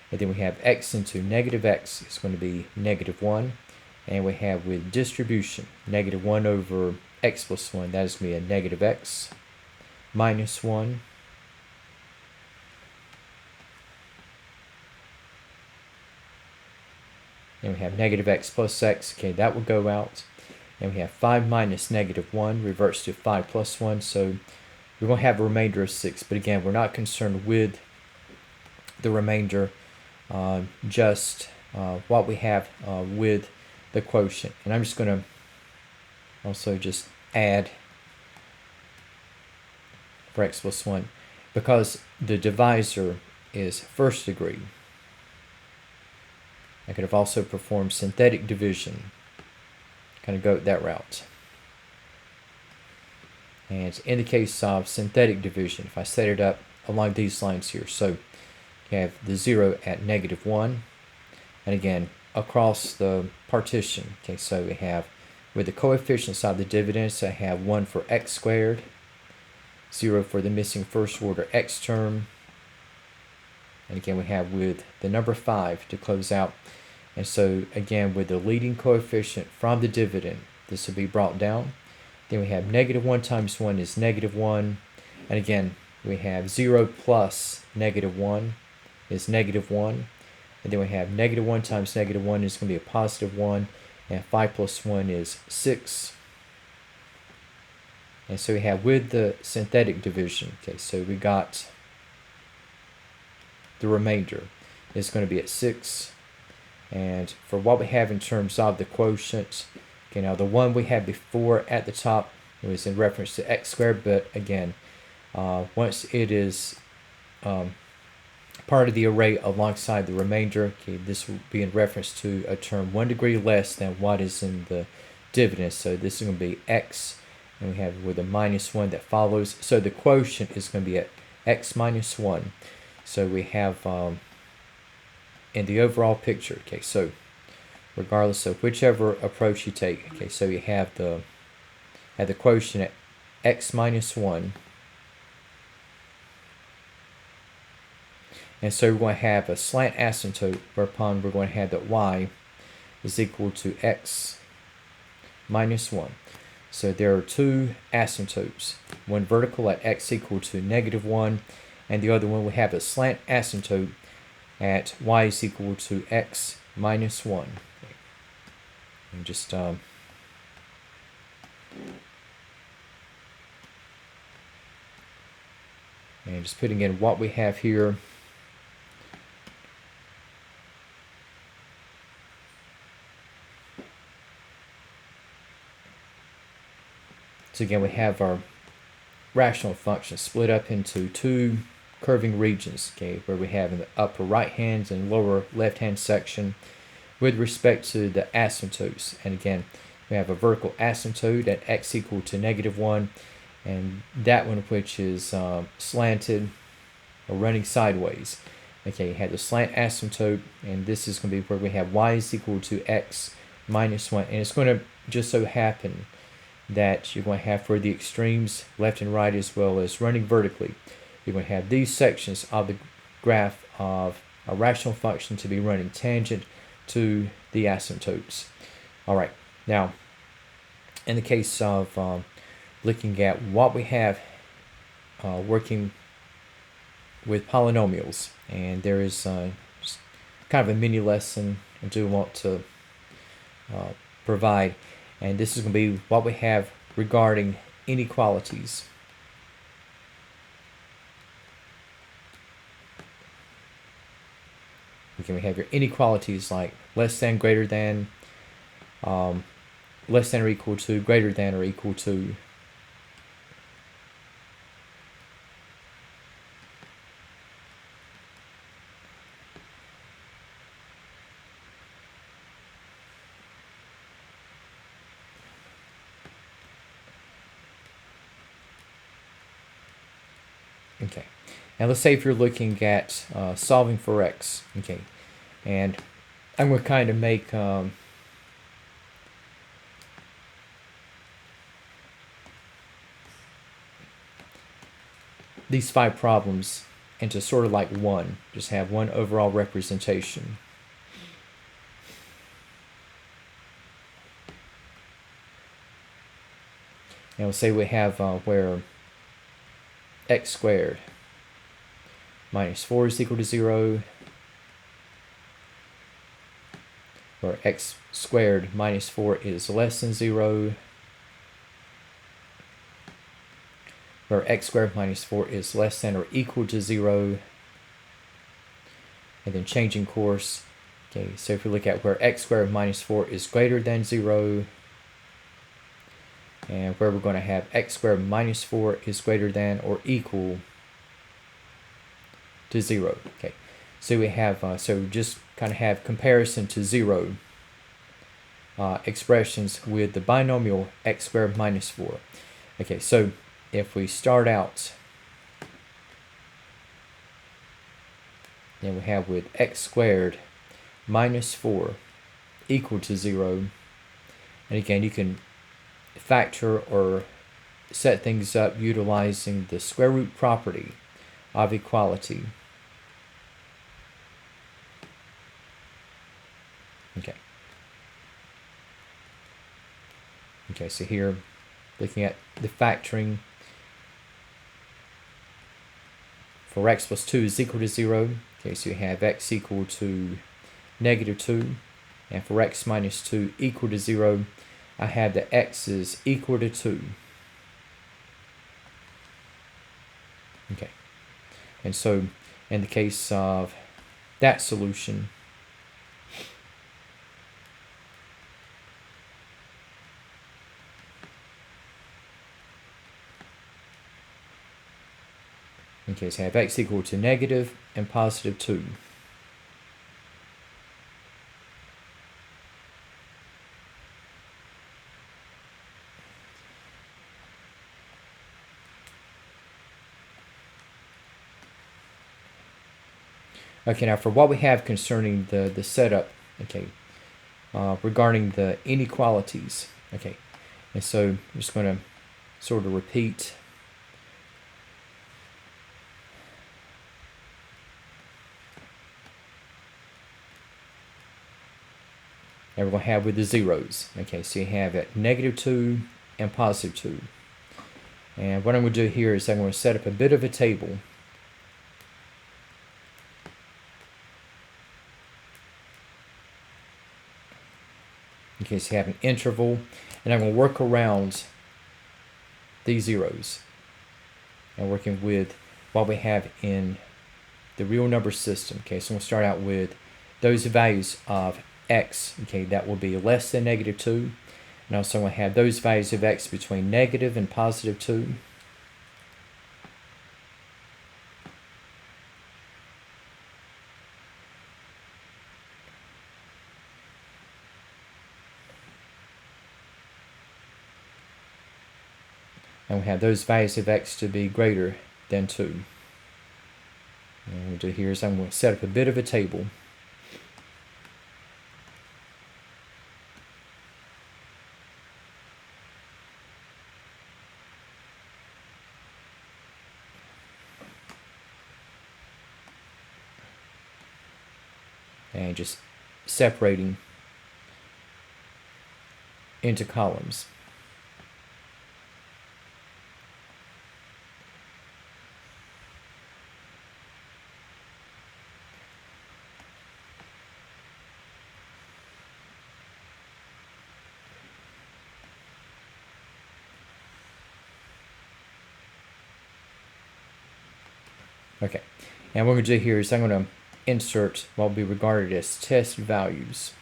And then we have x into negative x is going to be negative 1. And we have with distribution, negative 1 over x plus 1. That is going to be a negative x minus 1. And we have negative x plus x. Okay, that will go out. And we have 5 minus negative 1 reverts to 5 plus 1. So we're going to have a remainder of 6. But again, we're not concerned with the remainder, just what we have with the quotient. And I'm just going to also just add for x plus 1. Because the divisor is first degree, I could have also performed synthetic division. Kind of go that route. And in the case of synthetic division, if I set it up along these lines here, so you have the 0 at negative 1, and again across the partition. Okay, so we have with the coefficients of the dividends, I have 1 for x squared, 0 for the missing first order x term, and again we have with the number 5 to close out. And so again with the leading coefficient from the dividend, this will be brought down. Then we have negative 1 times 1 is negative 1. And again, we have 0 plus negative 1 is negative 1. And then we have negative 1 times negative 1 is going to be a positive 1. And 5 plus 1 is 6. And so we have with the synthetic division. Okay, so we got the remainder is going to be at 6. And for what we have in terms of the quotient, okay, now the one we had before at the top was in reference to x squared, but again, once it is part of the array alongside the remainder, okay, this will be in reference to a term 1 degree less than what is in the dividend. So this is going to be x, and we have with a minus 1 that follows. So the quotient is going to be at x minus 1. So we have in the overall picture, okay, so regardless of whichever approach you take, okay, so you have the quotient at x minus 1. And so we're going to have a slant asymptote whereupon we're going to have that y is equal to x minus 1. So there are two asymptotes, one vertical at x equal to negative 1, and the other one we have a slant asymptote at y is equal to x minus 1. And just and just putting in what we have here. So again, we have our rational function split up into two curving regions, okay, where we have in the upper right hand and lower left hand section with respect to the asymptotes. And again, we have a vertical asymptote at x equal to negative 1, and that one which is slanted or running sideways. Okay, you have the slant asymptote, and this is going to be where we have y is equal to x minus 1, and it's going to just so happen that you're going to have for the extremes left and right as well as running vertically, you're going to have these sections of the graph of a rational function to be running tangent to the asymptotes. All right, now in the case of looking at what we have working with polynomials, and there is just kind of a mini lesson I do want to provide, and this is going to be what we have regarding inequalities. Okay, we have your inequalities like less than, greater than, less than or equal to, greater than or equal to. Okay, now let's say if you're looking at solving for x, okay, and I'm going to kind of make these 5 problems into sort of like one, just have one overall representation. Now we'll say we have where x squared minus 4 is equal to 0, where x squared minus 4 is less than 0, where x squared minus 4 is less than or equal to 0, and then changing course. Okay, so if we look at where x squared minus 4 is greater than 0, and where we're going to have x squared minus 4 is greater than or equal to 0. Okay, so we have, so just kind of have comparison to 0 expressions with the binomial x squared minus 4. Okay, so if we start out, then we have with x squared minus 4 equal to 0, and again you can factor or set things up utilizing the square root property of equality. Okay, so here looking at the factoring for x plus 2 is equal to 0. Okay, so you have x equal to negative 2, and for x minus 2 equal to 0, I have that x is equal to 2. Okay, and so in the case of that solution, okay, so I have x equal to negative and positive 2. Okay, now for what we have concerning the setup, okay, regarding the inequalities, okay, and so I'm just going to sort of repeat and we're going to have with the zeros. Okay, so you have at negative 2 and positive 2. And what I'm going to do here is I'm going to set up a bit of a table. Okay, so you have an interval, and I'm going to work around these zeros. And working with what we have in the real number system. Okay, so we'll start out with those values of x, okay, that will be less than negative 2. And also I'm going to have those values of x between negative and positive 2. And we have those values of x to be greater than 2. And what we'll do here is I'm going to set up a bit of a table. And just separating into columns. Okay, and what we're going to do here is I'm going to insert what will be regarded as test values.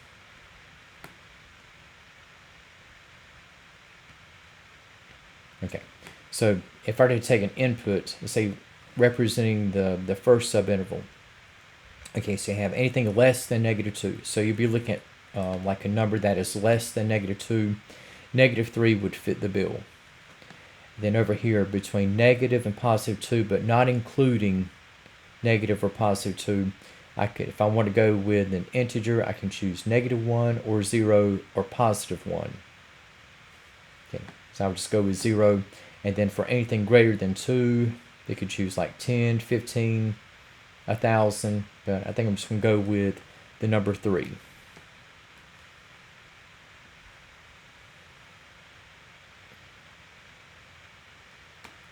Okay, so if I were to take an input, let's say representing the first subinterval. Okay, so you have anything less than -2. So you'd be looking at like a number that is less than -2. -3 would fit the bill. Then over here between negative and +2, but not including negative or +2, I could, if I want to go with an integer, I can choose -1 or 0 or +1. Okay, so I would just go with 0. And then for anything greater than 2, they could choose like 10, 15, 1,000. But I think I'm just going to go with the number 3.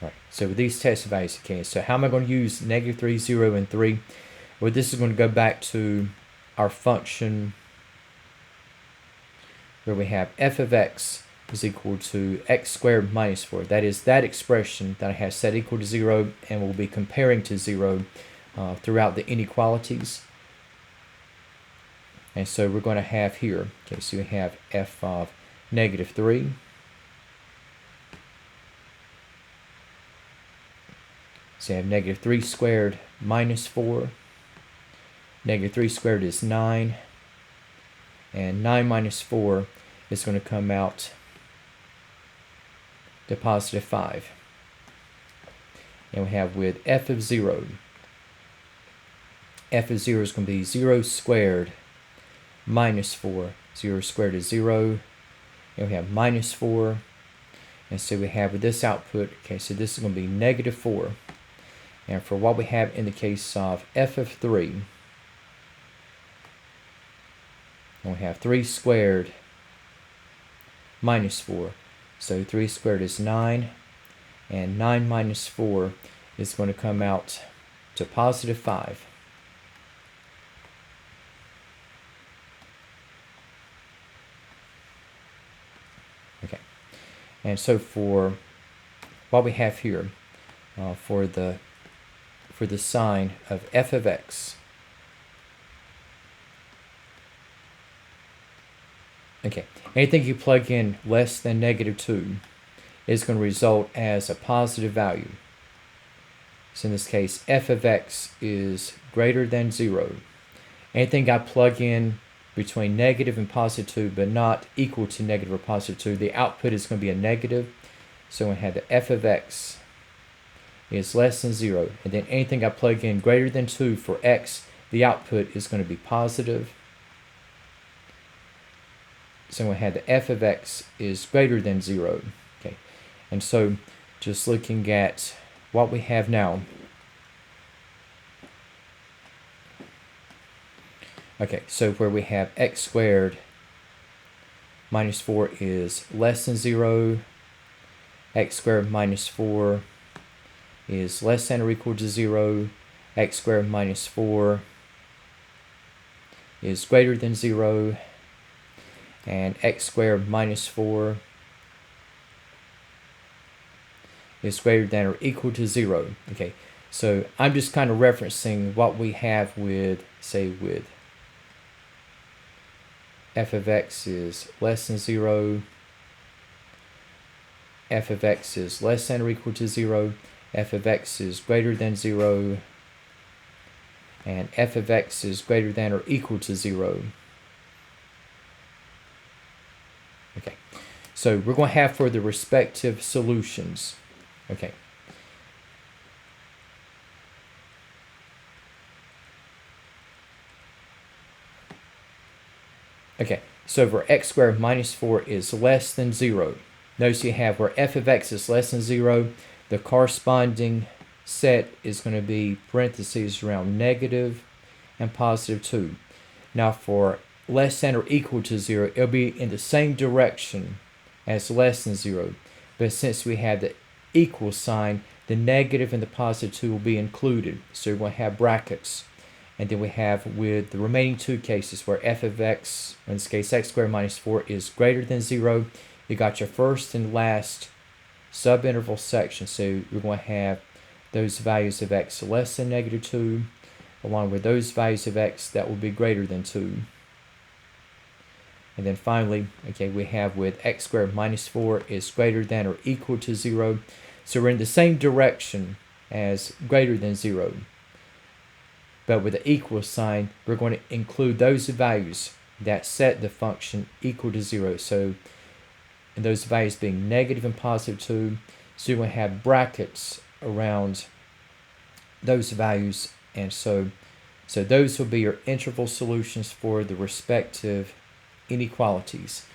All right, so with these test values, okay, so how am I going to use -3, 0, and 3? Well, this is going to go back to our function where we have f of x is equal to x squared minus 4. That is that expression that I have set equal to 0, and we'll be comparing to 0 throughout the inequalities. And so we're going to have here, okay, so we have f of -3 so you have -3 squared minus 4. -3 squared is 9, and 9 minus 4 is going to come out to +5. And we have with f of 0, f of 0 is going to be 0 squared minus 4. 0 squared is 0. And we have minus 4. And so we have with this output, okay, so this is going to be -4. And for what we have in the case of f of 3, and we have 3 squared minus 4. So 3 squared is 9, and 9 minus 4 is going to come out to +5. Okay, and so for what we have here, for the sign of f of x, okay, anything you plug in less than -2 is going to result as a positive value. So in this case, f of x is greater than 0. Anything I plug in between negative and +2, but not equal to negative or +2, the output is going to be a negative. So we have the f of x is less than 0. And then anything I plug in greater than 2 for x, the output is going to be positive. So we have the f of x is greater than 0. Okay, and so just looking at what we have now. Okay, so where we have x squared minus 4 is less than 0. X squared minus 4 is less than or equal to 0. X squared minus 4 is greater than 0. And x squared minus 4 is greater than or equal to 0. Okay, so I'm just kind of referencing what we have with, say, with f of x is less than 0, f of x is less than or equal to 0, f of x is greater than 0, and f of x is greater than or equal to 0. Okay, so we're going to have for the respective solutions. Okay. Okay, so where x squared minus 4 is less than 0. Notice you have where f of x is less than 0, the corresponding set is going to be parentheses around negative and +2. Now for less than or equal to 0, it'll be in the same direction as less than 0. But since we have the equal sign, the negative and the +2 will be included. So we're going to have brackets. And then we have with the remaining two cases where f of x, in this case x squared minus 4, is greater than 0. You got your first and last subinterval section. So we're going to have those values of x less than negative 2, along with those values of x that will be greater than 2. And then finally, okay, we have with x squared minus 4 is greater than or equal to 0. So we're in the same direction as greater than 0. But with the equal sign, we're going to include those values that set the function equal to 0. So, and those values being negative and positive 2. So you're going to have brackets around those values. And so those will be your interval solutions for the respective inequalities.